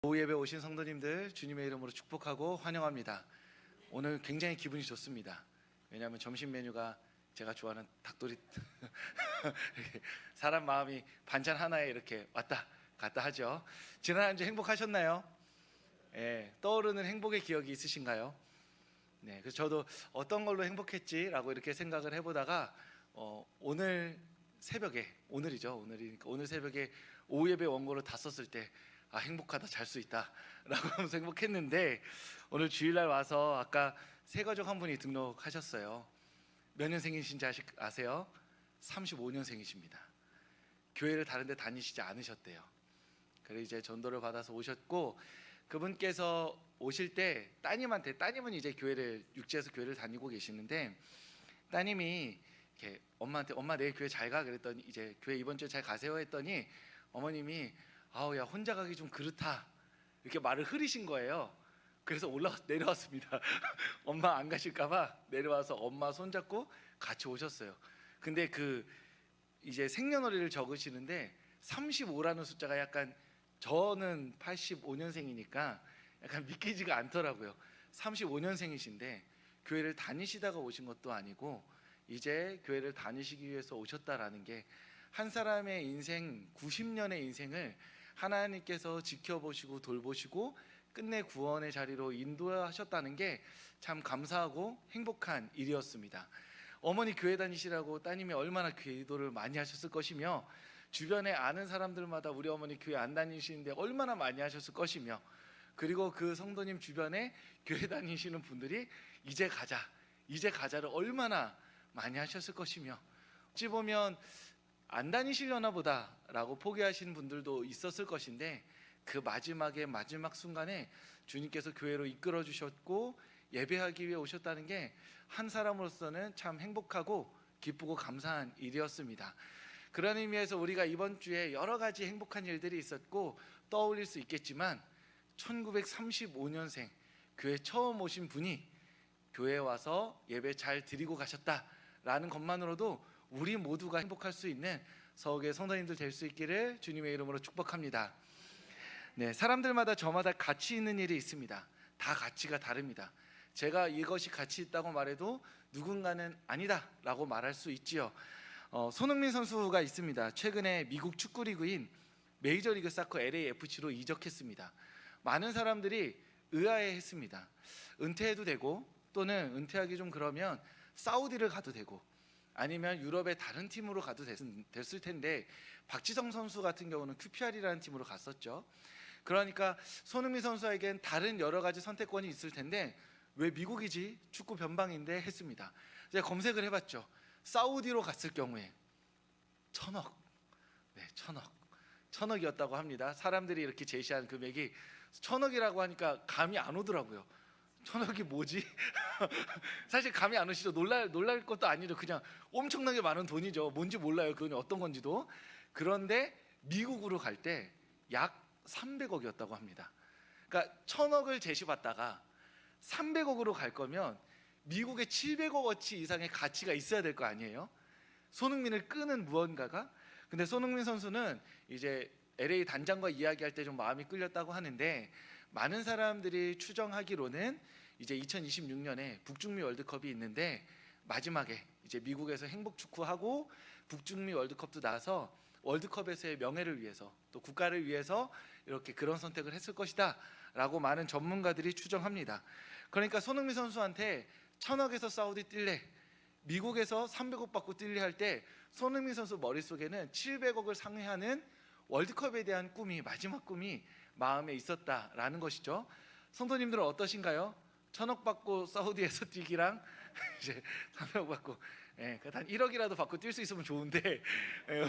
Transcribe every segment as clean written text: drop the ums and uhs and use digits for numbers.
오후 예배 오신 성도님들 주님의 이름으로 축복하고 환영합니다. 오늘 굉장히 기분이 좋습니다. 왜냐하면 점심 메뉴가 제가 좋아하는 닭도리 사람 마음이 반찬 하나에 이렇게 왔다 갔다 하죠. 지난 한 주 행복하셨나요? 떠오르는 행복의 기억이 있으신가요? 네, 그래서 저도 어떤 걸로 행복했지라고 이렇게 생각을 해보다가 오늘 새벽에 오늘 새벽에 오후 예배 원고를 다 썼을 때 행복하다, 잘 수 있다 라고 하면서 행복했는데, 오늘 주일날 와서 아까 새가족 한 분이 등록하셨어요. 몇 년생이신지 아세요? 35년생이십니다. 교회를 다른 데 다니시지 않으셨대요. 그래서 이제 전도를 받아서 오셨고, 그분께서 오실 때 따님은 이제 육지에서 교회를 다니고 계시는데, 따님이 이렇게 엄마한테 엄마 내일 교회 잘 가 그랬더니, 이제 교회 이번 주에 잘 가세요 했더니 어머님이 야 혼자 가기 좀 그렇다 이렇게 말을 흐리신 거예요. 그래서 내려왔습니다. 엄마 안 가실까봐 내려와서 엄마 손잡고 같이 오셨어요. 근데 이제 생년월일을 적으시는데 35라는 숫자가 약간, 저는 85년생이니까 약간 믿기지가 않더라고요. 35년생이신데 교회를 다니시다가 오신 것도 아니고 이제 교회를 다니시기 위해서 오셨다라는 게, 한 사람의 인생 90년의 인생을 하나님께서 지켜보시고 돌보시고 끝내 구원의 자리로 인도하셨다는 게 참 감사하고 행복한 일이었습니다. 어머니 교회 다니시라고 따님이 얼마나 기도를 많이 하셨을 것이며, 주변에 아는 사람들마다 우리 어머니 교회 안 다니시는데 얼마나 많이 하셨을 것이며, 그리고 그 성도님 주변에 교회 다니시는 분들이 이제 가자를 얼마나 많이 하셨을 것이며, 어찌 보면 안 다니시려나 보다라고 포기하시는 분들도 있었을 것인데, 그 마지막 순간에 주님께서 교회로 이끌어 주셨고 예배하기 위해 오셨다는 게 한 사람으로서는 참 행복하고 기쁘고 감사한 일이었습니다. 그런 의미에서 우리가 이번 주에 여러 가지 행복한 일들이 있었고 떠올릴 수 있겠지만, 1935년생 교회 처음 오신 분이 교회에 와서 예배 잘 드리고 가셨다라는 것만으로도 우리 모두가 행복할 수 있는 서울의 성도님들 될 수 있기를 주님의 이름으로 축복합니다. 네, 사람들마다 저마다 가치 있는 일이 있습니다. 다 가치가 다릅니다. 제가 이것이 가치 있다고 말해도 누군가는 아니다라고 말할 수 있지요. 손흥민 선수가 있습니다. 최근에 미국 축구리그인 메이저리그 사커 LAFC로 이적했습니다. 많은 사람들이 의아해했습니다. 은퇴해도 되고, 또는 은퇴하기 좀 그러면 사우디를 가도 되고, 아니면 유럽의 다른 팀으로 가도 됐을 텐데, 박지성 선수 같은 경우는 QPR이라는 팀으로 갔었죠. 그러니까 손흥민 선수에겐 다른 여러 가지 선택권이 있을 텐데 왜 미국이지? 축구 변방인데 했습니다. 제가 검색을 해봤죠. 사우디로 갔을 경우에 1,000억, 네, 1,000억이었다고 합니다. 사람들이 이렇게 제시한 금액이 1,000억이라고 하니까 감이 안 오더라고요. 1,000억이 뭐지? 사실 감이 안 오시죠? 놀랄 것도 아니죠. 그냥 엄청나게 많은 돈이죠. 뭔지 몰라요. 그건 어떤 건지도. 그런데 미국으로 갈 때 약 300억이었다고 합니다. 그러니까 1,000억을 제시받다가 300억으로 갈 거면 미국의 700억어치 이상의 가치가 있어야 될 거 아니에요? 손흥민을 끄는 무언가가. 근데 손흥민 선수는 이제 LA 단장과 이야기할 때 좀 마음이 끌렸다고 하는데, 많은 사람들이 추정하기로는 이제 2026년에 북중미 월드컵이 있는데, 마지막에 이제 미국에서 행복 축구하고 북중미 월드컵도 나서 월드컵에서의 명예를 위해서, 또 국가를 위해서 이렇게 그런 선택을 했을 것이다 라고 많은 전문가들이 추정합니다. 그러니까 손흥민 선수한테 1,000억에서 사우디 뛸래, 미국에서 300억 받고 뛸래 할 때 손흥민 선수 머릿속에는 700억을 상회하는 월드컵에 대한 꿈이, 마지막 꿈이 마음에 있었다라는 것이죠. 성도님들은 어떠신가요? 1,000억 받고 사우디에서 뛰기랑 이제 300억 받고, 단 1억이라도 받고 뛸 수 있으면 좋은데,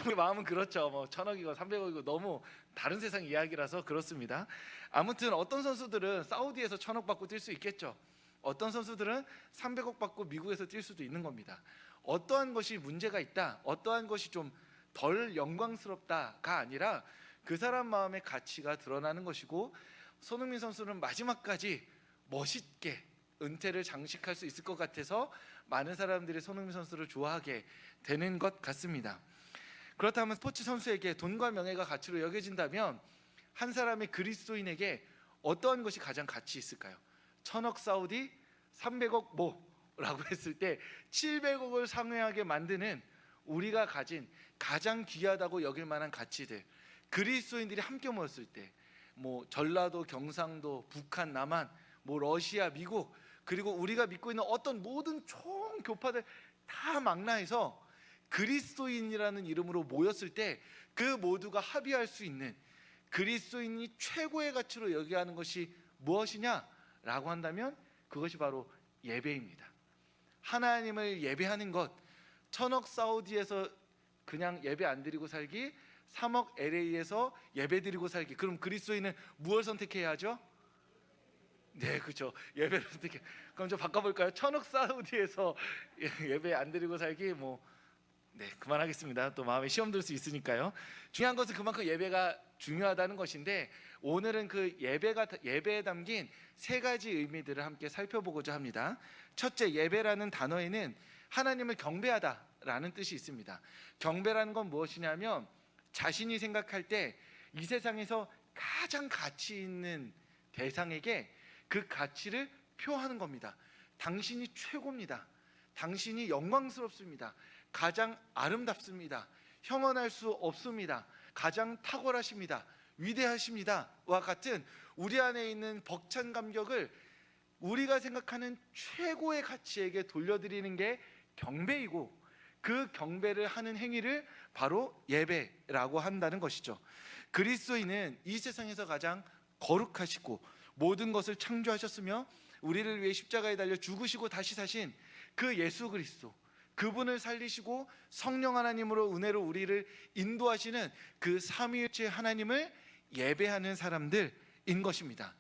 우리 마음은 그렇죠. 뭐 1,000억이고 300억이고 너무 다른 세상 이야기라서 그렇습니다. 아무튼 어떤 선수들은 사우디에서 1,000억 받고 뛸 수 있겠죠. 어떤 선수들은 300억 받고 미국에서 뛸 수도 있는 겁니다. 어떠한 것이 문제가 있다, 어떠한 것이 좀 덜 영광스럽다가 아니라 그 사람 마음의 가치가 드러나는 것이고, 손흥민 선수는 마지막까지 멋있게 은퇴를 장식할 수 있을 것 같아서 많은 사람들이 손흥민 선수를 좋아하게 되는 것 같습니다. 그렇다면 스포츠 선수에게 돈과 명예가 가치로 여겨진다면 한 사람의 그리스도인에게 어떠한 것이 가장 가치 있을까요? 1000억 사우디, 300억 뭐라고 했을 때 700억을 상회하게 만드는 우리가 가진 가장 귀하다고 여길 만한 가치들, 그리스도인들이 함께 모였을 때 뭐 전라도, 경상도, 북한, 남한, 뭐 러시아, 미국, 그리고 우리가 믿고 있는 어떤 모든 총 교파들 다 망라해서 그리스도인이라는 이름으로 모였을 때 그 모두가 합의할 수 있는 그리스도인이 최고의 가치로 여겨야 하는 것이 무엇이냐라고 한다면 그것이 바로 예배입니다. 하나님을 예배하는 것, 1000억 사우디에서 그냥 예배 안 드리고 살기, 3억 LA에서 예배 드리고 살기. 그럼 그리스도인은 무엇을 선택해야 하죠? 네, 그렇죠. 예배를 선택해. 그럼 좀 바꿔볼까요? 1000억 사우디에서 예배 안 드리고 살기. 네, 그만하겠습니다. 또 마음에 시험 들 수 있으니까요. 중요한 것은 그만큼 예배가 중요하다는 것인데, 오늘은 그 예배에 담긴 세 가지 의미들을 함께 살펴보고자 합니다. 첫째, 예배라는 단어에는 하나님을 경배하다라는 뜻이 있습니다. 경배라는 건 무엇이냐면 자신이 생각할 때 이 세상에서 가장 가치 있는 대상에게 그 가치를 표하는 겁니다. 당신이 최고입니다. 당신이 영광스럽습니다. 가장 아름답습니다. 형언할 수 없습니다. 가장 탁월하십니다. 위대하십니다. 와 같은 우리 안에 있는 벅찬 감격을 우리가 생각하는 최고의 가치에게 돌려드리는 게 경배이고, 그 경배를 하는 행위를 바로 예배라고 한다는 것이죠. 그리스도인은 이 세상에서 가장 거룩하시고 모든 것을 창조하셨으며 우리를 위해 십자가에 달려 죽으시고 다시 사신 그 예수 그리스도, 그분을 살리시고 성령 하나님으로 은혜로 우리를 인도하시는 그 삼위일체 하나님을 예배하는 사람들인 것입니다.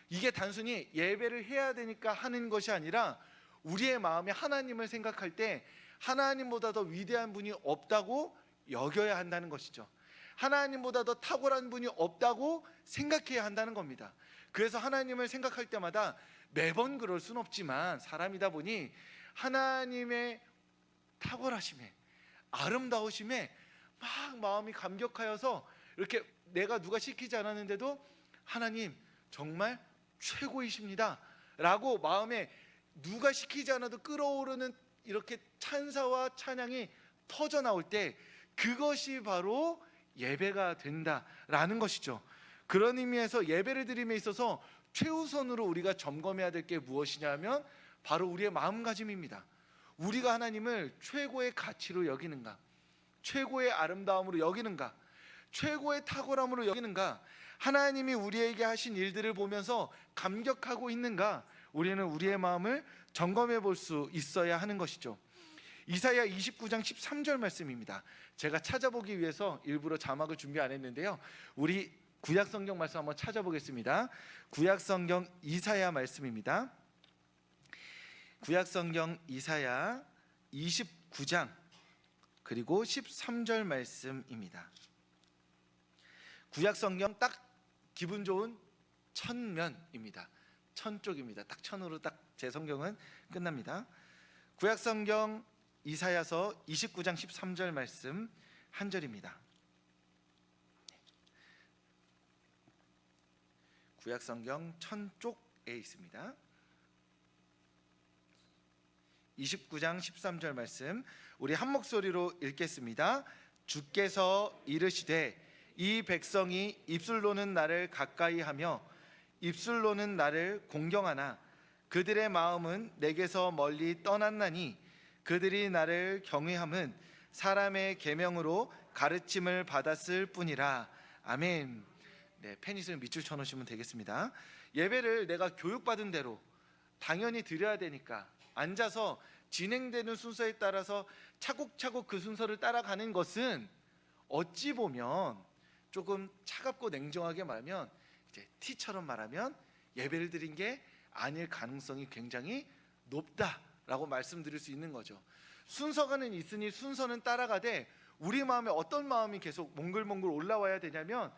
이게 단순히 예배를 해야 되니까 하는 것이 아니라 우리의 마음에 하나님을 생각할 때 하나님보다 더 위대한 분이 없다고 여겨야 한다는 것이죠. 하나님보다 더 탁월한 분이 없다고 생각해야 한다는 겁니다. 그래서 하나님을 생각할 때마다 매번 그럴 수는 없지만 사람이다 보니 하나님의 탁월하심에, 아름다우심에 막 마음이 감격하여서 이렇게 내가 누가 시키지 않았는데도 하나님 정말 최고이십니다 라고 마음에 누가 시키지 않아도 끓어오르는 이렇게 찬사와 찬양이 터져 나올 때 그것이 바로 예배가 된다라는 것이죠. 그런 의미에서 예배를 드림에 있어서 최우선으로 우리가 점검해야 될 게 무엇이냐면 바로 우리의 마음가짐입니다. 우리가 하나님을 최고의 가치로 여기는가, 최고의 아름다움으로 여기는가, 최고의 탁월함으로 여기는가, 하나님이 우리에게 하신 일들을 보면서 감격하고 있는가, 우리는 우리의 마음을 점검해 볼 수 있어야 하는 것이죠. 이사야 29장 13절 말씀입니다. 제가 찾아보기 위해서 일부러 자막을 준비 안 했는데요, 우리 구약성경 말씀 한번 찾아보겠습니다. 구약성경 이사야 말씀입니다. 구약성경 이사야 29장 그리고 13절 말씀입니다. 구약성경 딱 기분 좋은 천면입니다. 천쪽입니다. 딱 천으로 딱 제 성경은 끝납니다. 구약성경 이사야서 29장 13절 말씀 한 절입니다. 구약성경 천쪽에 있습니다. 29장 13절 말씀 우리 한 목소리로 읽겠습니다. 주께서 이르시되 이 백성이 입술로는 나를 가까이 하며 입술로는 나를 공경하나 그들의 마음은 내게서 멀리 떠났나니 그들이 나를 경외함은 사람의 계명으로 가르침을 받았을 뿐이라. 아멘. 네, 펜 있으면 밑줄 쳐놓으시면 되겠습니다. 예배를 내가 교육받은 대로 당연히 드려야 되니까 앉아서 진행되는 순서에 따라서 차곡차곡 그 순서를 따라가는 것은 어찌 보면 조금 차갑고 냉정하게 말하면 이제 티처럼 말하면 예배를 드린 게 아닐 가능성이 굉장히 높다라고 말씀드릴 수 있는 거죠. 순서가는 있으니 순서는 따라가되 우리 마음에 어떤 마음이 계속 몽글몽글 올라와야 되냐면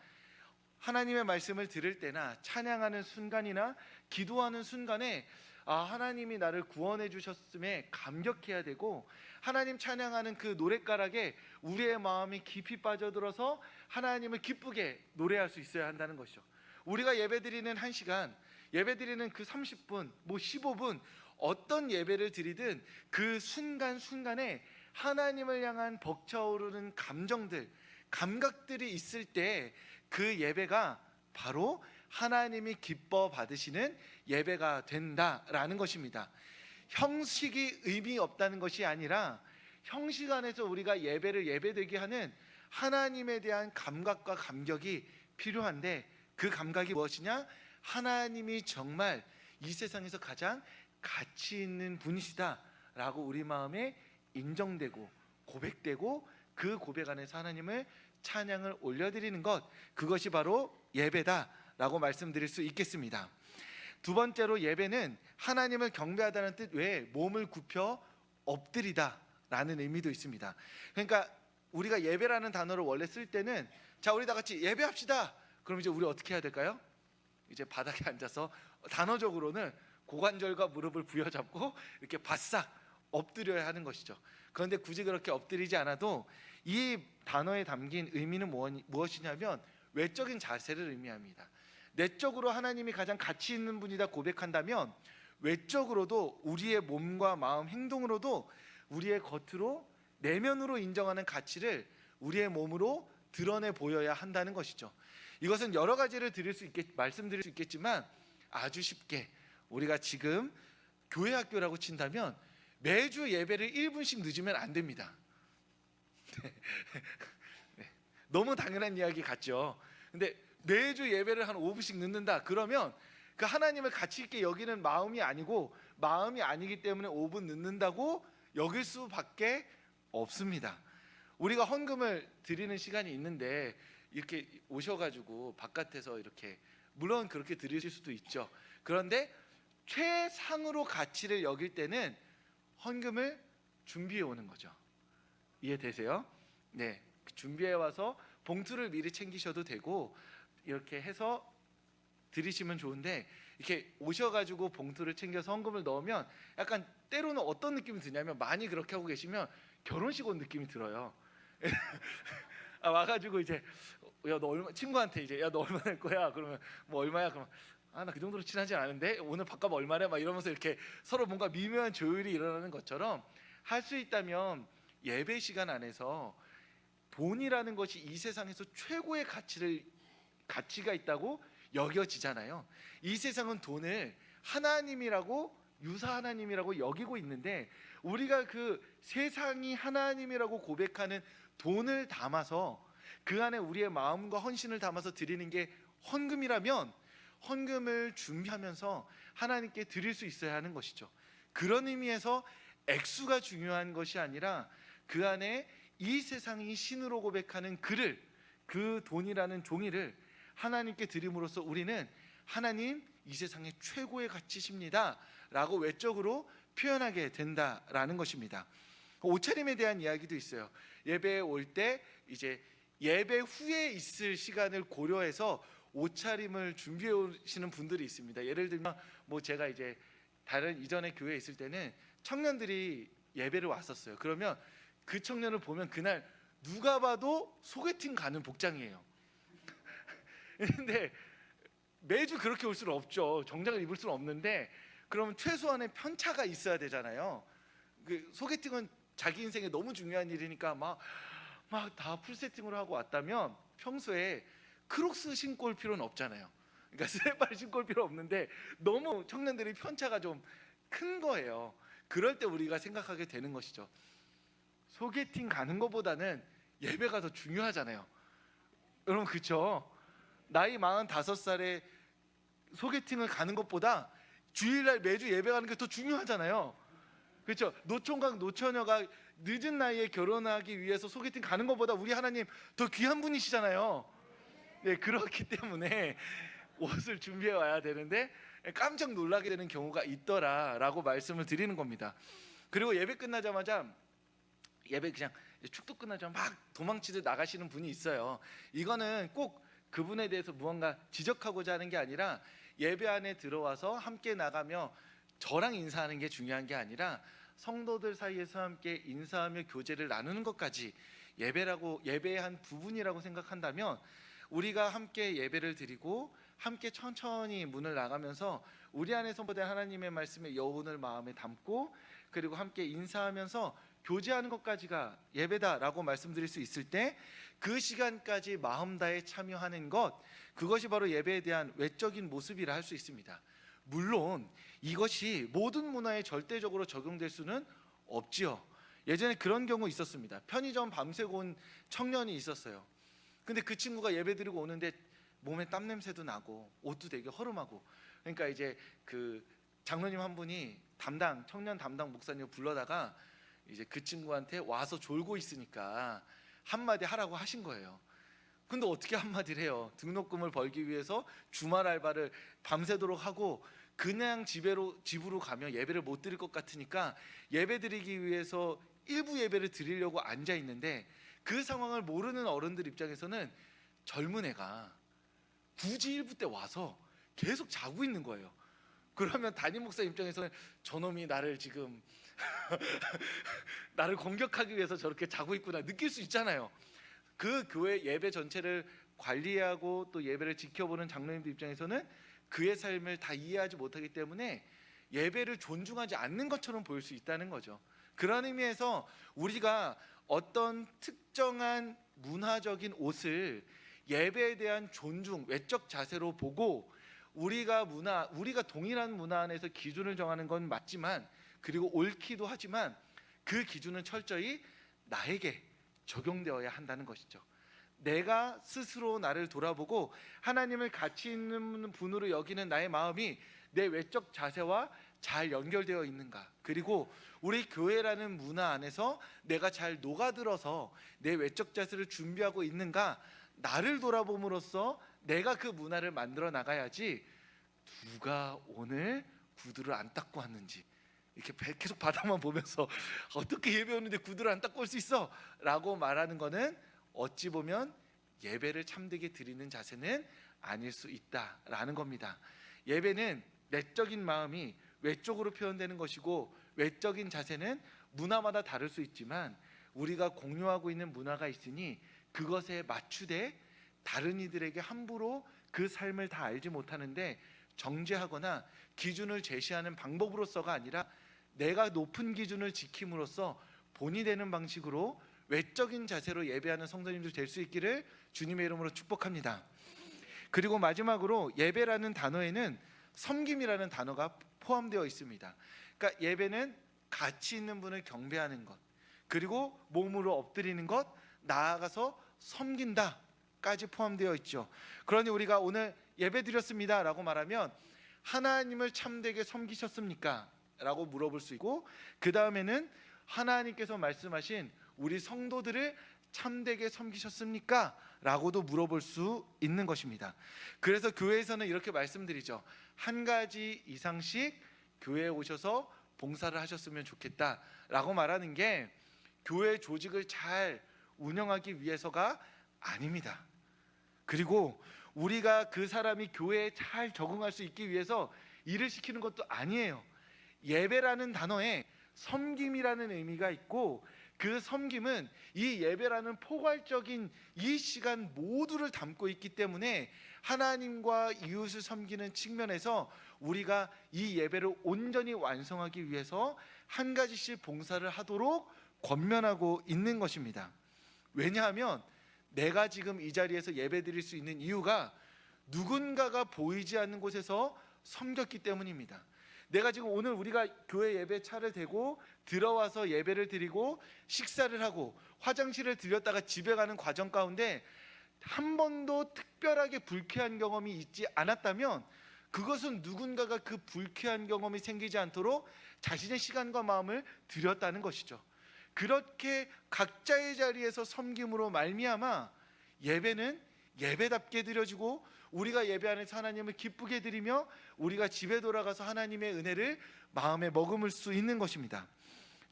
하나님의 말씀을 들을 때나 찬양하는 순간이나 기도하는 순간에 하나님이 나를 구원해 주셨음에 감격해야 되고, 하나님 찬양하는 그 노랫가락에 우리의 마음이 깊이 빠져들어서 하나님을 기쁘게 노래할 수 있어야 한다는 것이죠. 우리가 예배드리는 1시간, 예배드리는 그 30분, 뭐 15분, 어떤 예배를 드리든 그 순간순간에 하나님을 향한 벅차오르는 감정들, 감각들이 있을 때 그 예배가 바로 하나님이 기뻐 받으시는 예배가 된다라는 것입니다. 형식이 의미 없다는 것이 아니라 형식 안에서 우리가 예배를 예배되게 하는 하나님에 대한 감각과 감격이 필요한데, 그 감각이 무엇이냐? 하나님이 정말 이 세상에서 가장 가치 있는 분이시다라고 우리 마음에 인정되고 고백되고, 그 고백 안에서 하나님을 찬양을 올려드리는 것, 그것이 바로 예배다라고 말씀드릴 수 있겠습니다. 두 번째로, 예배는 하나님을 경배하다는 뜻 외에 몸을 굽혀 엎드리다라는 의미도 있습니다. 그러니까 우리가 예배라는 단어를 원래 쓸 때는, 자, 우리 다 같이 예배합시다. 그럼 이제 우리 어떻게 해야 될까요? 이제 바닥에 앉아서 단어적으로는 고관절과 무릎을 부여잡고 이렇게 바싹 엎드려야 하는 것이죠. 그런데 굳이 그렇게 엎드리지 않아도 이 단어에 담긴 의미는 무엇이냐면 외적인 자세를 의미합니다. 내적으로 하나님이 가장 가치 있는 분이다 고백한다면, 외적으로도 우리의 몸과 마음, 행동으로도 우리의 겉으로, 내면으로 인정하는 가치를 우리의 몸으로 드러내 보여야 한다는 것이죠. 이것은 여러 가지를 말씀드릴 수 있겠지만, 아주 쉽게 우리가 지금 교회 학교라고 친다면 매주 예배를 1분씩 늦으면 안 됩니다. 네. 너무 당연한 이야기 같죠. 근데 매주 예배를 한 5분씩 늦는다 그러면 그 하나님을 가치 있게 여기는 마음이 아니고, 마음이 아니기 때문에 5분 늦는다고 여길 수밖에 없습니다. 우리가 헌금을 드리는 시간이 있는데 이렇게 오셔가지고 바깥에서 이렇게, 물론 그렇게 드리실 수도 있죠. 그런데 최상으로 가치를 여길 때는 헌금을 준비해 오는 거죠. 이해되세요? 네, 준비해 와서 봉투를 미리 챙기셔도 되고 이렇게 해서 드리시면 좋은데, 이렇게 오셔가지고 봉투를 챙겨서 헌금을 넣으면 약간 때로는 어떤 느낌이 드냐면, 많이 그렇게 하고 계시면 결혼식 온 느낌이 들어요. 와가지고 이제 야, 너 얼마, 친구한테 이제 야, 너 얼마 낼 거야? 그러면 뭐 얼마야? 그러면 나 그 정도로 친하지 않은데 오늘 밥값 얼마래? 막 이러면서 이렇게 서로 뭔가 미묘한 조율이 일어나는 것처럼 할 수 있다면, 예배 시간 안에서 돈이라는 것이 이 세상에서 최고의 가치가 있다고 여겨지잖아요. 이 세상은 돈을 하나님이라고, 유사 하나님이라고 여기고 있는데, 우리가 그 세상이 하나님이라고 고백하는 돈을 담아서 그 안에 우리의 마음과 헌신을 담아서 드리는 게 헌금이라면, 헌금을 준비하면서 하나님께 드릴 수 있어야 하는 것이죠. 그런 의미에서 액수가 중요한 것이 아니라 그 안에 이 세상이 신으로 고백하는 그를, 그 돈이라는 종이를 하나님께 드림으로써 우리는 하나님, 이 세상의 최고의 가치십니다 라고 외적으로 표현하게 된다라는 것입니다. 옷차림에 대한 이야기도 있어요. 예배에 올 때 이제 예배 후에 있을 시간을 고려해서 옷차림을 준비해 오시는 분들이 있습니다. 예를 들면 뭐 제가 이제 다른 이전에 교회에 있을 때는 청년들이 예배를 왔었어요. 그러면 그 청년을 보면 그날 누가 봐도 소개팅 가는 복장이에요. 근데 매주 그렇게 올 수는 없죠. 정장을 입을 수는 없는데, 그러면 최소한의 편차가 있어야 되잖아요. 그 소개팅은 자기 인생에 너무 중요한 일이니까 막 다 풀세팅으로 하고 왔다면 평소에 크록스 신고 올 필요는 없잖아요. 그러니까 스레발 신고 올 필요 없는데 너무 청년들이 편차가 좀 큰 거예요. 그럴 때 우리가 생각하게 되는 것이죠. 소개팅 가는 것보다는 예배가 더 중요하잖아요. 여러분 그렇죠? 나이 45살에 소개팅을 가는 것보다 주일날 매주 예배 가는 게 더 중요하잖아요. 그렇죠? 노총각 노처녀가 늦은 나이에 결혼하기 위해서 소개팅 가는 것보다 우리 하나님 더 귀한 분이시잖아요. 네, 그렇기 때문에 옷을 준비해 와야 되는데 깜짝 놀라게 되는 경우가 있더라라고 말씀을 드리는 겁니다. 그리고 예배 끝나자마자, 예배 그냥 축도 끝나자마자 막 도망치듯 나가시는 분이 있어요. 이거는 꼭 그분에 대해서 무언가 지적하고자 하는 게 아니라, 예배 안에 들어와서 함께 나가며 저랑 인사하는 게 중요한 게 아니라 성도들 사이에서 함께 인사하며 교제를 나누는 것까지 예배의 한 부분이라고 생각한다면, 우리가 함께 예배를 드리고 함께 천천히 문을 나가면서 우리 안에 선포된 하나님의 말씀의 여운을 마음에 담고 그리고 함께 인사하면서 교제하는 것까지가 예배다라고 말씀드릴 수 있을 때, 그 시간까지 마음 다해 참여하는 것, 그것이 바로 예배에 대한 외적인 모습이라 할 수 있습니다. 물론 이것이 모든 문화에 절대적으로 적용될 수는 없지요. 예전에 그런 경우 있었습니다. 편의점 밤새고 온 청년이 있었어요. 근데 그 친구가 예배 드리고 오는데 몸에 땀 냄새도 나고 옷도 되게 허름하고, 그러니까 이제 그 장로님 한 분이 청년 담당 목사님을 불러다가 이제 그 친구한테 와서 졸고 있으니까 한마디 하라고 하신 거예요. 근데 어떻게 한마디를 해요? 등록금을 벌기 위해서 주말 알바를 밤새도록 하고 그냥 집으로 가면 예배를 못 드릴 것 같으니까 예배 드리기 위해서 일부 예배를 드리려고 앉아 있는데, 그 상황을 모르는 어른들 입장에서는 젊은 애가 굳이 일부 때 와서 계속 자고 있는 거예요. 그러면 담임 목사 입장에서는 저놈이 나를 지금 나를 공격하기 위해서 저렇게 자고 있구나 느낄 수 있잖아요. 그 교회 예배 전체를 관리하고 또 예배를 지켜보는 장로님들 입장에서는 그의 삶을 다 이해하지 못하기 때문에 예배를 존중하지 않는 것처럼 보일 수 있다는 거죠. 그런 의미에서 우리가 어떤 특정한 문화적인 옷을 예배에 대한 존중, 외적 자세로 보고 우리가 동일한 문화 안에서 기준을 정하는 건 맞지만, 그리고 옳기도 하지만 그 기준은 철저히 나에게 적용되어야 한다는 것이죠. 내가 스스로 나를 돌아보고 하나님을 가치 있는 분으로 여기는 나의 마음이 내 외적 자세와 잘 연결되어 있는가, 그리고 우리 교회라는 문화 안에서 내가 잘 녹아들어서 내 외적 자세를 준비하고 있는가, 나를 돌아봄으로써 내가 그 문화를 만들어 나가야지, 누가 오늘 구두를 안 닦고 왔는지 이렇게 계속 바닥만 보면서 어떻게 예배 오는데 구두를 안 닦고 올 수 있어? 라고 말하는 것은 어찌 보면 예배를 참되게 드리는 자세는 아닐 수 있다라는 겁니다. 예배는 내적인 마음이 외적으로 표현되는 것이고, 외적인 자세는 문화마다 다를 수 있지만 우리가 공유하고 있는 문화가 있으니 그것에 맞추되 다른 이들에게 함부로 그 삶을 다 알지 못하는데 정죄하거나 기준을 제시하는 방법으로서가 아니라 내가 높은 기준을 지킴으로써 본이 되는 방식으로 외적인 자세로 예배하는 성도님들 될 수 있기를 주님의 이름으로 축복합니다. 그리고 마지막으로 예배라는 단어에는 섬김이라는 단어가 포함되어 있습니다. 그러니까 예배는 가치 있는 분을 경배하는 것, 그리고 몸으로 엎드리는 것, 나아가서 섬긴다까지 포함되어 있죠. 그러니 우리가 오늘 예배 드렸습니다 라고 말하면 하나님을 참되게 섬기셨습니까? 라고 물어볼 수 있고, 그 다음에는 하나님께서 말씀하신 우리 성도들을 참되게 섬기셨습니까? 라고도 물어볼 수 있는 것입니다. 그래서 교회에서는 이렇게 말씀드리죠. 한 가지 이상씩 교회에 오셔서 봉사를 하셨으면 좋겠다 라고 말하는 게 교회 조직을 잘 운영하기 위해서가 아닙니다. 그리고 우리가 그 사람이 교회에 잘 적응할 수 있기 위해서 일을 시키는 것도 아니에요. 예배라는 단어에 섬김이라는 의미가 있고, 그 섬김은 이 예배라는 포괄적인 이 시간 모두를 담고 있기 때문에 하나님과 이웃을 섬기는 측면에서 우리가 이 예배를 온전히 완성하기 위해서 한 가지씩 봉사를 하도록 권면하고 있는 것입니다. 왜냐하면 내가 지금 이 자리에서 예배드릴 수 있는 이유가 누군가가 보이지 않는 곳에서 섬겼기 때문입니다. 내가 지금 오늘 우리가 교회 예배 차를 대고 들어와서 예배를 드리고 식사를 하고 화장실을 들렸다가 집에 가는 과정 가운데 한 번도 특별하게 불쾌한 경험이 있지 않았다면 그것은 누군가가 그 불쾌한 경험이 생기지 않도록 자신의 시간과 마음을 들였다는 것이죠. 그렇게 각자의 자리에서 섬김으로 말미암아 예배는 예배답게 드려지고, 우리가 예배 안에서 하나님을 기쁘게 드리며 우리가 집에 돌아가서 하나님의 은혜를 마음에 머금을 수 있는 것입니다.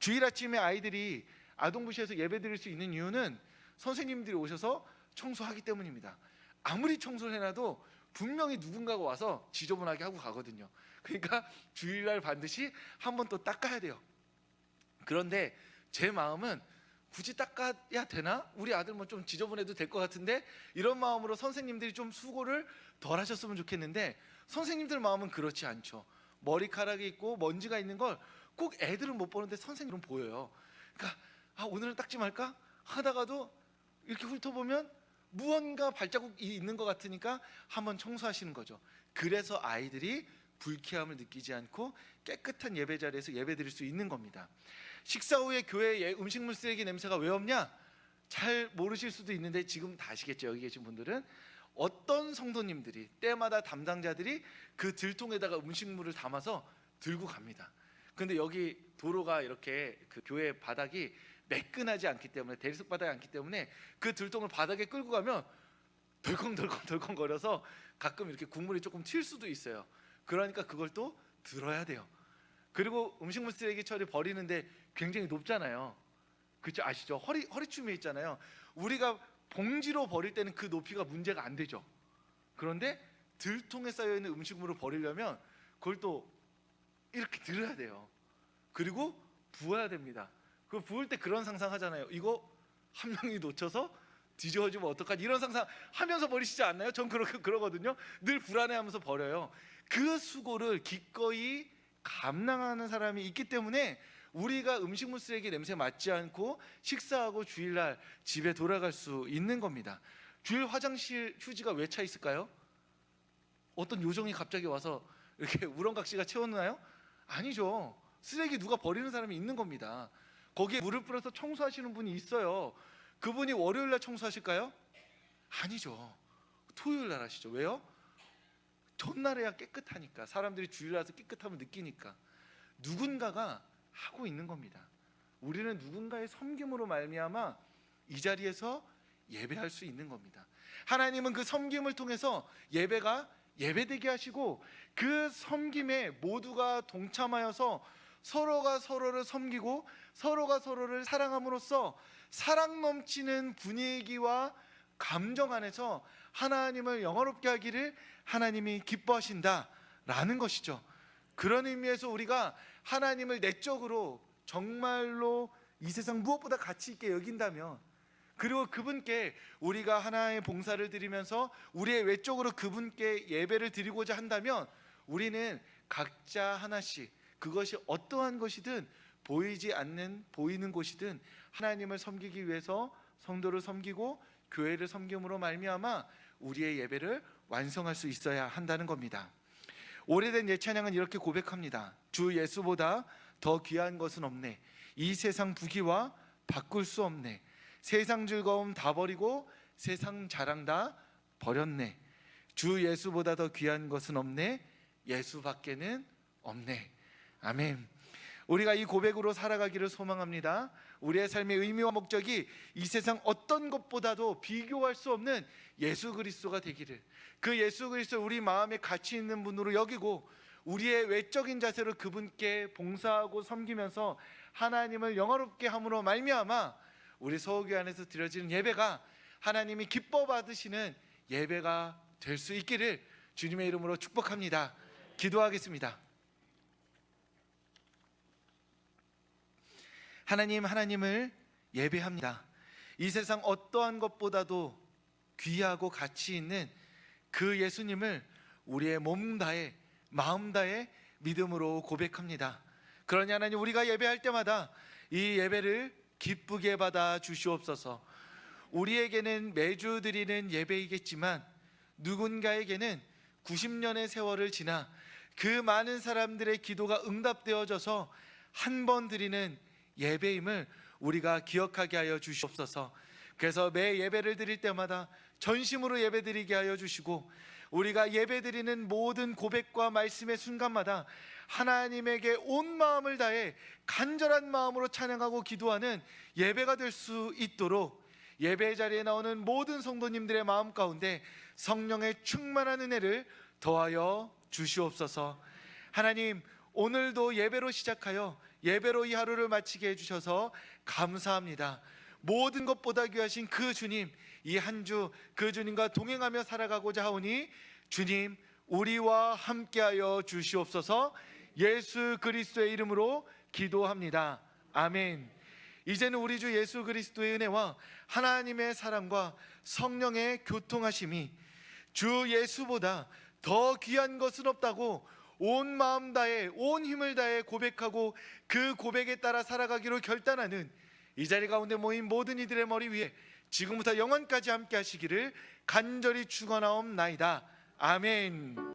주일 아침에 아이들이 아동부시에서 예배 드릴 수 있는 이유는 선생님들이 오셔서 청소하기 때문입니다. 아무리 청소를 해놔도 분명히 누군가가 와서 지저분하게 하고 가거든요. 그러니까 주일날 반드시 한번 또 닦아야 돼요. 그런데 제 마음은 굳이 닦아야 되나? 우리 아들 뭐 좀 지저분해도 될 것 같은데, 이런 마음으로 선생님들이 좀 수고를 덜 하셨으면 좋겠는데, 선생님들 마음은 그렇지 않죠. 머리카락이 있고 먼지가 있는 걸 꼭 애들은 못 보는데 선생님은 보여요. 그러니까 오늘은 닦지 말까 하다가도 이렇게 훑어보면 무언가 발자국이 있는 것 같으니까 한번 청소하시는 거죠. 그래서 아이들이 불쾌함을 느끼지 않고 깨끗한 예배 자리에서 예배 드릴 수 있는 겁니다. 식사 후에 교회에 음식물 쓰레기 냄새가 왜 없냐? 잘 모르실 수도 있는데 지금 다 아시겠죠. 여기 계신 분들은 어떤 성도님들이 때마다 담당자들이 그 들통에다가 음식물을 담아서 들고 갑니다. 근데 여기 도로가 이렇게 그 교회 바닥이 매끈하지 않기 때문에, 대리석 바닥이 않기 때문에 그 들통을 바닥에 끌고 가면 덜컹덜컹 거려서 가끔 이렇게 국물이 조금 튈 수도 있어요. 그러니까 그걸 또 들어야 돼요. 그리고 음식물 쓰레기 처리 버리는데 굉장히 높잖아요. 그렇죠? 아시죠? 허리춤에 있잖아요. 우리가 봉지로 버릴 때는 그 높이가 문제가 안 되죠. 그런데 들통에 쌓여 있는 음식물을 버리려면 그걸 또 이렇게 들어야 돼요. 그리고 부어야 됩니다. 그 부을 때 그런 상상하잖아요. 이거 한 명이 놓쳐서 뒤집어지면 어떡하지? 이런 상상 하면서 버리시지 않나요? 전 그러거든요. 늘 불안해하면서 버려요. 그 수고를 기꺼이 감당하는 사람이 있기 때문에 우리가 음식물 쓰레기 냄새 맡지 않고 식사하고 주일날 집에 돌아갈 수 있는 겁니다. 주일 화장실 휴지가 왜 차 있을까요? 어떤 요정이 갑자기 와서 이렇게 우렁각시가 채웠나요? 아니죠. 쓰레기 누가 버리는 사람이 있는 겁니다. 거기에 물을 뿌려서 청소하시는 분이 있어요. 그분이 월요일날 청소하실까요? 아니죠. 토요일날 하시죠. 왜요? 전날에야 깨끗하니까, 사람들이 주일에 와서 깨끗함을 느끼니까. 누군가가 하고 있는 겁니다. 우리는 누군가의 섬김으로 말미암아 이 자리에서 예배할 수 있는 겁니다. 하나님은 그 섬김을 통해서 예배가 예배되게 하시고, 그 섬김에 모두가 동참하여서 서로가 서로를 섬기고 서로가 서로를 사랑함으로써 사랑 넘치는 분위기와 감정 안에서 하나님을 영화롭게 하기를 하나님이 기뻐하신다라는 것이죠. 그런 의미에서 우리가 하나님을 내적으로 정말로 이 세상 무엇보다 가치 있게 여긴다면, 그리고 그분께 우리가 하나의 봉사를 드리면서 우리의 외적으로 그분께 예배를 드리고자 한다면, 우리는 각자 하나씩, 그것이 어떠한 것이든 보이는 곳이든 하나님을 섬기기 위해서 성도를 섬기고 교회를 섬김으로 말미암아 우리의 예배를 완성할 수 있어야 한다는 겁니다. 오래된 예찬양은 이렇게 고백합니다. 주 예수보다 더 귀한 것은 없네. 이 세상 부귀와 바꿀 수 없네. 세상 즐거움 다 버리고 세상 자랑 다 버렸네. 주 예수보다 더 귀한 것은 없네. 예수밖에는 없네. 아멘. 우리가 이 고백으로 살아가기를 소망합니다. 우리의 삶의 의미와 목적이 이 세상 어떤 것보다도 비교할 수 없는 예수 그리스도가 되기를, 그 예수 그리스도를 우리 마음에 가치 있는 분으로 여기고 우리의 외적인 자세로 그분께 봉사하고 섬기면서 하나님을 영화롭게 함으로 말미암아 우리 서울교회 안에서 드려지는 예배가 하나님이 기뻐 받으시는 예배가 될 수 있기를 주님의 이름으로 축복합니다. 기도하겠습니다. 하나님을 예배합니다. 이 세상 어떠한 것보다도 귀하고 가치 있는 그 예수님을 우리의 몸 다해 마음 다해 믿음으로 고백합니다. 그러니 하나님, 우리가 예배할 때마다 이 예배를 기쁘게 받아 주시옵소서. 우리에게는 매주 드리는 예배이겠지만 누군가에게는 90년의 세월을 지나 그 많은 사람들의 기도가 응답되어져서 한 번 드리는 예배임을 우리가 기억하게 하여 주시옵소서. 그래서 매 예배를 드릴 때마다 전심으로 예배드리게 하여 주시고, 우리가 예배드리는 모든 고백과 말씀의 순간마다 하나님에게 온 마음을 다해 간절한 마음으로 찬양하고 기도하는 예배가 될 수 있도록 예배 자리에 나오는 모든 성도님들의 마음 가운데 성령의 충만한 은혜를 더하여 주시옵소서. 하나님, 오늘도 예배로 시작하여 예배로 이 하루를 마치게 해주셔서 감사합니다. 모든 것보다 귀하신 그 주님, 이 한 주 그 주님과 동행하며 살아가고자 하오니 주님, 우리와 함께하여 주시옵소서. 예수 그리스도의 이름으로 기도합니다. 아멘. 이제는 우리 주 예수 그리스도의 은혜와 하나님의 사랑과 성령의 교통하심이 주 예수보다 더 귀한 것은 없다고 온 마음 다해 온 힘을 다해 고백하고 그 고백에 따라 살아가기로 결단하는 이 자리 가운데 모인 모든 이들의 머리 위에 지금부터 영원까지 함께 하시기를 간절히 축원하옵나이다. 아멘.